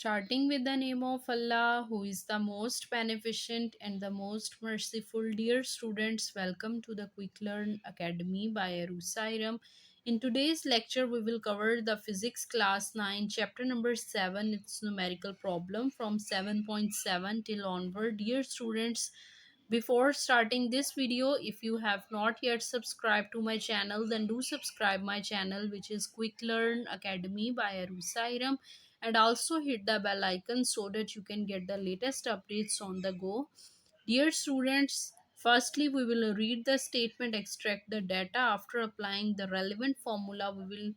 Starting with the name of Allah, who is the most beneficent and the most merciful. Dear students, welcome to the Quick Learn Academy by Arusairam. In today's lecture, we will cover the Physics Class 9, Chapter number 7, its numerical problem from 7.7 till onward. Dear students, before starting this video, if you have not yet subscribed to my channel, then do subscribe my channel, which is Quick Learn Academy by Arusairam, and also hit the bell icon so that you can get the latest updates on the go. Dear students, firstly we will read the statement, extract the data. After applying the relevant formula, we will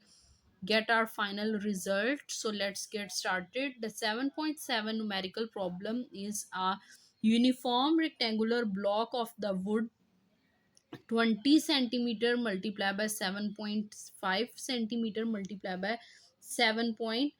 get our final result. So let's get started. The 7.7 numerical problem is a uniform rectangular block of the wood 20 centimeter multiplied by 7.5 centimeter multiplied by 7.5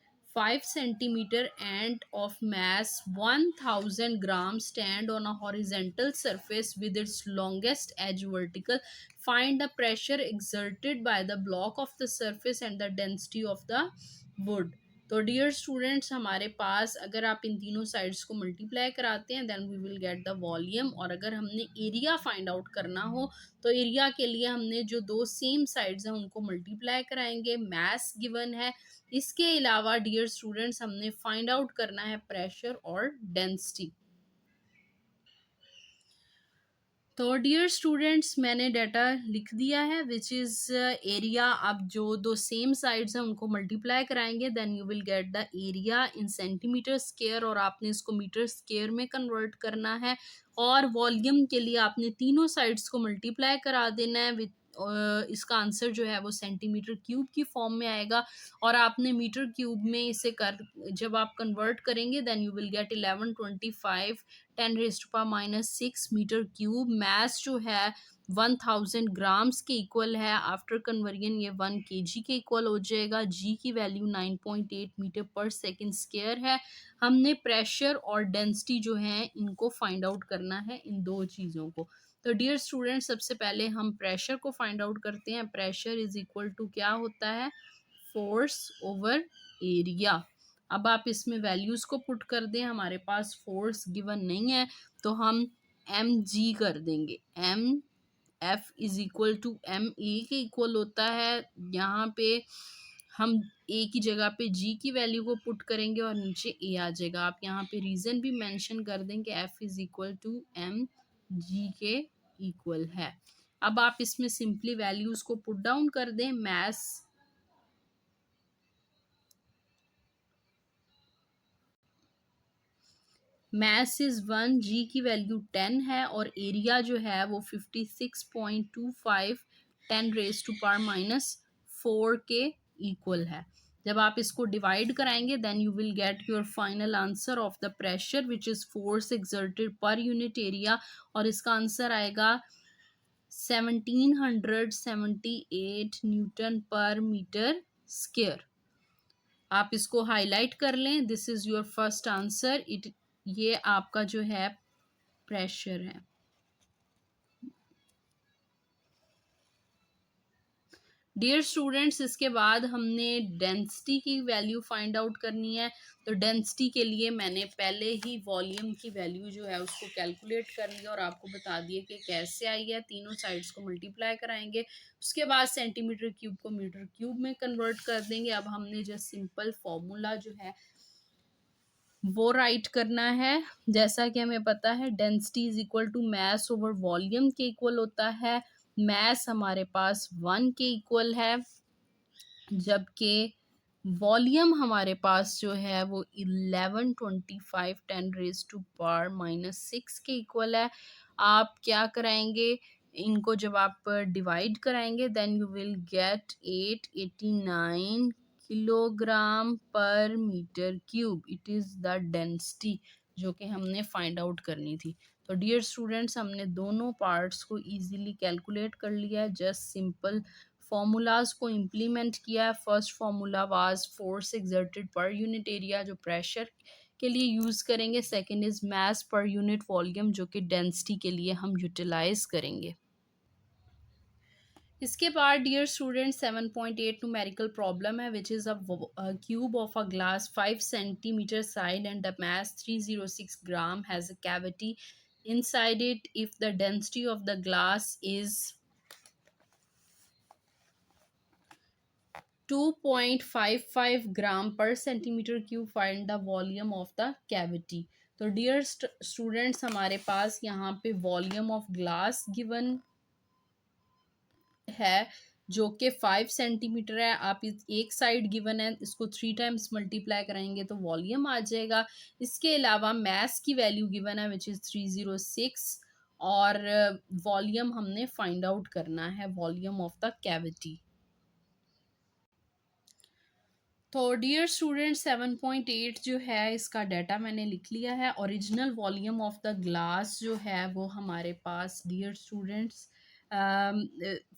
centimeter and of mass 1000 grams stand on a horizontal surface with its longest edge vertical. Find the pressure exerted by the block of the surface and the density of the wood. तो dear students, हमारे पास अगर आप इन तीनों sides को multiply कराते हैं then we will get the volume, और अगर हमने एरिया फाइंड आउट करना हो तो एरिया के लिए हमने जो दो सेम साइड्स हैं उनको मल्टीप्लाई कराएंगे। मैस गिवन है। इसके अलावा डियर स्टूडेंट्स, हमने फाइंड आउट करना है प्रेशर और डेंसिटी। तो डियर स्टूडेंट्स, मैंने डाटा लिख दिया है विच इज़ एरिया। अब जो दो सेम साइड्स हैं उनको मल्टीप्लाई कराएंगे then you will get the area in centimetre square, और आपने इसको मीटर स्क्वायर में कन्वर्ट करना है। और वॉल्यूम के लिए आपने तीनों साइड्स को मल्टीप्लाई करा देना है विद इसका आंसर जो है वो सेंटीमीटर क्यूब की फॉर्म में आएगा। और आपने मीटर क्यूब में इसे कर जब आप कन्वर्ट करेंगे then you will get 1125 10⁻⁻6 metre cube. Mass जो है 1000 ग्राम्स के इक्वल है। आफ्टर कन्वर्जन ये 1 kg के इक्वल हो जाएगा। जी की वैल्यू 9.8 मीटर पर सेकेंड स्क्वायर है। हमने प्रेशर और डेंसिटी जो है इनको फाइंड आउट करना है, इन दो चीज़ों को। तो डियर स्टूडेंट, सबसे पहले हम प्रेशर को फाइंड आउट करते हैं। प्रेशर इज इक्वल टू क्या होता है, फोर्स ओवर एरिया। अब आप इसमें वैल्यूज़ को पुट कर दें। हमारे पास फोर्स गिवन नहीं है तो हम एम जी कर देंगे। M F is equal to M A के इक्वल होता है। यहाँ पे हम ए की जगह पे जी की वैल्यू को पुट करेंगे और नीचे ए आ जाएगा। आप यहाँ पे रीज़न भी मेंशन कर दें कि F is equal to M G के इक्वल है। अब आप इसमें सिंपली वैल्यूज़ को पुट डाउन कर दें। मैस इज़ 1, जी की वैल्यू 10 है और एरिया जो है वो 56.25 10⁻⁻4 के इक्वल है। जब आप इसको डिवाइड कराएंगे then you will get your final answer of the pressure which is force exerted per unit area, और इसका आंसर आएगा 1778 न्यूटन पर मीटर स्क्वायर। आप इसको हाईलाइट कर लें। This is your first answer. ये आपका जो है प्रेशर है। डियर स्टूडेंट्स, इसके बाद हमने डेंसिटी की वैल्यू फाइंड आउट करनी है। तो डेंसिटी के लिए मैंने पहले ही वॉल्यूम की वैल्यू जो है उसको कैलकुलेट कर लिया और आपको बता दिया कि कैसे आई है। तीनों साइड्स को मल्टीप्लाई कराएंगे, उसके बाद सेंटीमीटर क्यूब को मीटर क्यूब में कन्वर्ट कर देंगे। अब हमने जो सिंपल फॉर्मूला जो है वो राइट करना है। जैसा कि हमें पता है density is equal to mass over volume के इक्वल होता है। मैस हमारे पास 1 के इक्वल है, जबकि वॉल्यूम हमारे पास जो है वो 1125 10⁻⁻6 के इक्वल है। आप क्या कराएंगे, इनको जब आप डिवाइड कराएंगे then you will get 889 kilogram per metre cube. It is the density जो कि हमने फाइंड आउट करनी थी। तो डियर स्टूडेंट्स, हमने दोनों पार्ट्स को इजीली कैलकुलेट कर लिया है। जस्ट सिंपल फॉर्मूलाज को इम्प्लीमेंट किया है। First formula was force exerted per unit area जो प्रेशर के लिए यूज़ करेंगे। Second is mass per unit volume जो कि डेंसिटी के लिए हम यूटिलाइज करेंगे। इसके बाद डियर स्टूडेंट 7.8 न्यूमेरिकल प्रॉब्लम है which is a cube of a glass 5 centimeter side and the mass 306 gram has a cavity inside it if the density of the glass is 2.55 gram per centimetre cube, find the volume of the cavity. तो dear students हमारे पास यहाँ पे volume of glass given है जो कि 5 centimetre है। आप इस एक साइड गिवन है, इसको 3 टाइम्स मल्टीप्लाई कराएंगे तो वॉल्यूम आ जाएगा। इसके अलावा मैस की वैल्यू गिवन है विच इज़ 306 और वॉल्यूम हमने फाइंड आउट करना है, वॉल्यूम ऑफ द कैविटी। तो डियर स्टूडेंट 7.8 जो है इसका डाटा मैंने लिख लिया है। Original volume of the glass जो है वो हमारे पास डियर स्टूडेंट्स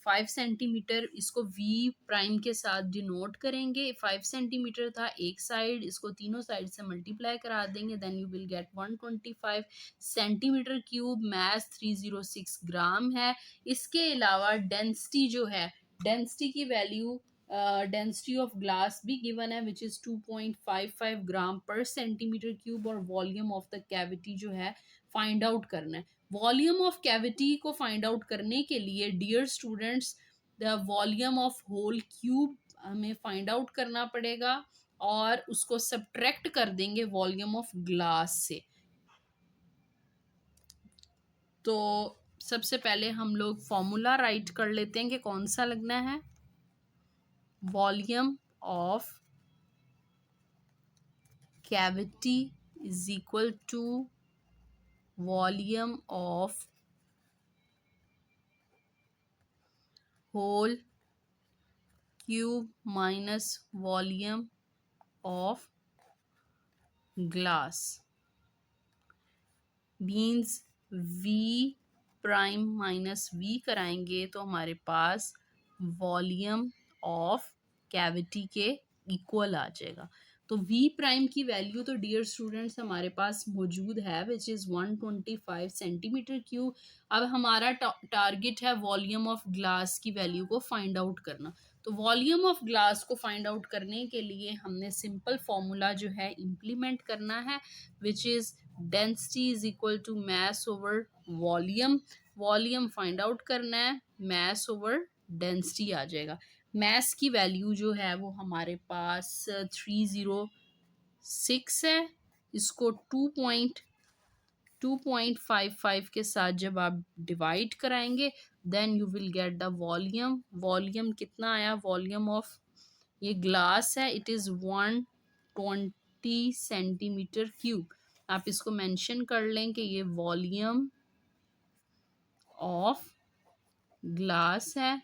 5 सेंटीमीटर, इसको वी प्राइम के साथ डिनोट करेंगे। 5 सेंटीमीटर था एक साइड, इसको तीनों साइड से मल्टीप्लाई करा देंगे, then you will get 125 centimetre cube. Mass 306 gram है। इसके अलावा डेंसिटी जो है, डेंसिटी की वैल्यू डेंसिटी ऑफ ग्लास भी गिवन है which is 2.55 gram per centimetre cube और वॉल्यूम ऑफ द कैविटी जो है फाइंड आउट करना है। वॉल्यूम ऑफ कैविटी को फाइंड आउट करने के लिए dear students the volume of whole cube हमें फाइंड आउट करना पड़ेगा और उसको सब्ट्रैक्ट कर देंगे वॉल्यूम ऑफ ग्लास से। तो सबसे पहले हम लोग फॉर्मूला राइट कर लेते हैं कि कौन सा लगना है। Volume of cavity is equal to volume of whole cube minus volume of glass means v prime minus v कराएंगे तो हमारे पास वॉल्यूम ऑफ कैविटी के इक्वल आ जाएगा। तो v प्राइम की वैल्यू तो डियर स्टूडेंट्स हमारे पास मौजूद है विच इज़ 125 सेंटीमीटर क्यूब। अब हमारा टारगेट है वॉल्यूम ऑफ ग्लास की वैल्यू को फाइंड आउट करना। तो वॉल्यूम ऑफ ग्लास को फाइंड आउट करने के लिए हमने सिंपल फॉर्मूला जो है इम्प्लीमेंट करना है which is density is equal to mass over volume. Volume find out करना है, मैस ओवर डेंसिटी आ जाएगा। मैस की वैल्यू जो है वो हमारे पास 306 है। इसको 2.55 के साथ जब आप डिवाइड कराएंगे then you will get the volume. Volume कितना आया, वॉल्यूम ऑफ ये ग्लास है इट इज़ 120 सेंटीमीटर क्यूब। आप इसको मेंशन कर लें कि ये वॉल्यूम ऑफ ग्लास है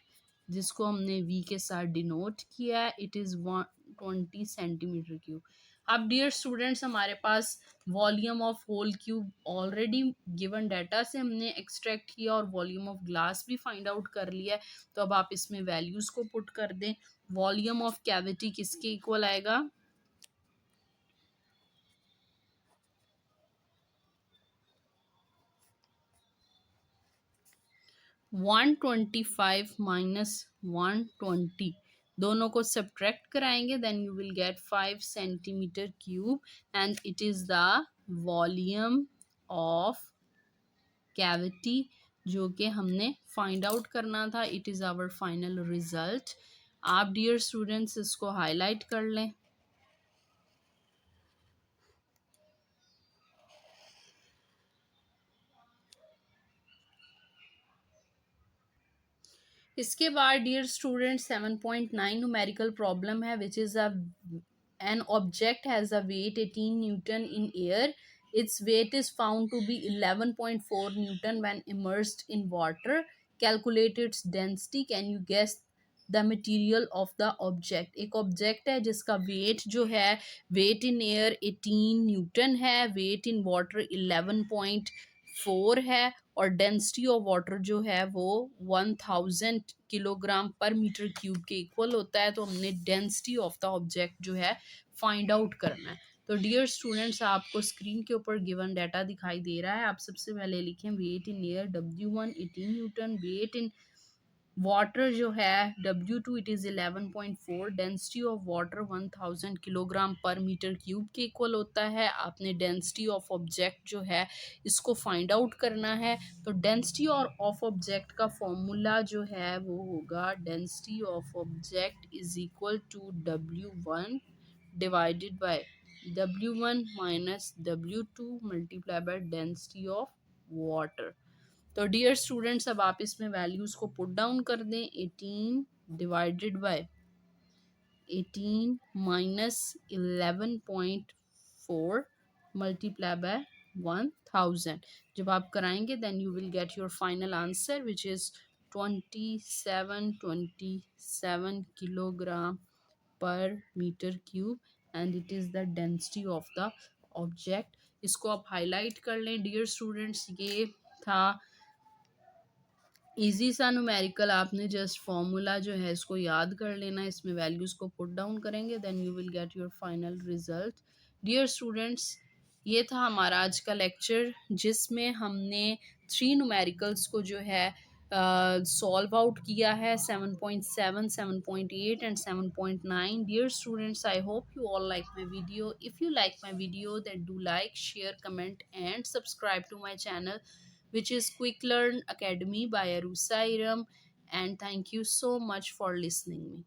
जिसको हमने वी के साथ डिनोट किया है, इट इज़ 120 सेंटीमीटर क्यूब। अब डियर स्टूडेंट्स हमारे पास volume of whole cube already given data से हमने एक्सट्रैक्ट किया और वॉल्यूम ऑफ ग्लास भी फाइंड आउट कर लिया है। तो अब आप इसमें वैल्यूज़ को पुट कर दें। वॉल्यूम ऑफ कैविटी किसके इक्वल आएगा, 125 माइनस 120, दोनों को सब्ट्रैक्ट कराएंगे then you will get 5 centimetre cube and it is the volume of cavity जो कि हमने फाइंड आउट करना था। It is our final result. आप डियर स्टूडेंट्स इसको हाईलाइट कर लें। इसके बाद डियर स्टूडेंट 7.9 न्यूमेरिकल प्रॉब्लम है which is a an object has a weight 18 newton in air. Its weight is found to be 11.4 newton when immersed in water. Calculate its density. Can you guess the material of the object. एक object है जिसका wait जो है, wait in air 18 Newton है, wait in water 11.4 है और density of water जो है वो 1000 किलोग्राम पर मीटर क्यूब के इक्वल होता है। तो हमने डेंसिटी ऑफ द ऑब्जेक्ट जो है फाइंड आउट करना है। तो डियर स्टूडेंट्स आपको स्क्रीन के ऊपर गिवन डाटा दिखाई दे रहा है। आप सबसे पहले लिखें weight in air W1 18 newton, weight in water जो है W2 it is 11.4, density of water 1000 kilogram per metre cube के इक्वल होता है। आपने डेंसिटी ऑफ ऑब्जेक्ट जो है इसको फाइंड आउट करना है। तो डेंसिटी और ऑफ ऑब्जेक्ट का फॉर्मूला जो है वो होगा density of object is equal to W1 divided by W1 minus W2 multiply by density of water. तो डियर स्टूडेंट्स अब आप इसमें वैल्यूज को पुट डाउन कर दें। 18 divided by 18 minus 11.4 multiply by 1000। जब आप कराएंगे then you will get your final answer which is 2727 kilogram per metre cube and it is the density of the object. इसको आप हाईलाइट कर लें डियर स्टूडेंट्स। ये था इजी सा न्यूमेरिकल। आपने जस्ट फॉर्मूला जो है इसको याद कर लेना, इसमें वैल्यूज़ को पुट डाउन करेंगे then you will get your final result. Dear students ये था हमारा आज का लेक्चर जिसमें हमने थ्री न्यूमेरिकल्स को जो है सॉल्व आउट किया है 7.7, 7.8 and 7.9। Dear students I hope you all like my video. If you like my video that do like share comment and subscribe to my channel which is Quick Learn Academy by Arusa Iram. And thank you so much for listening me.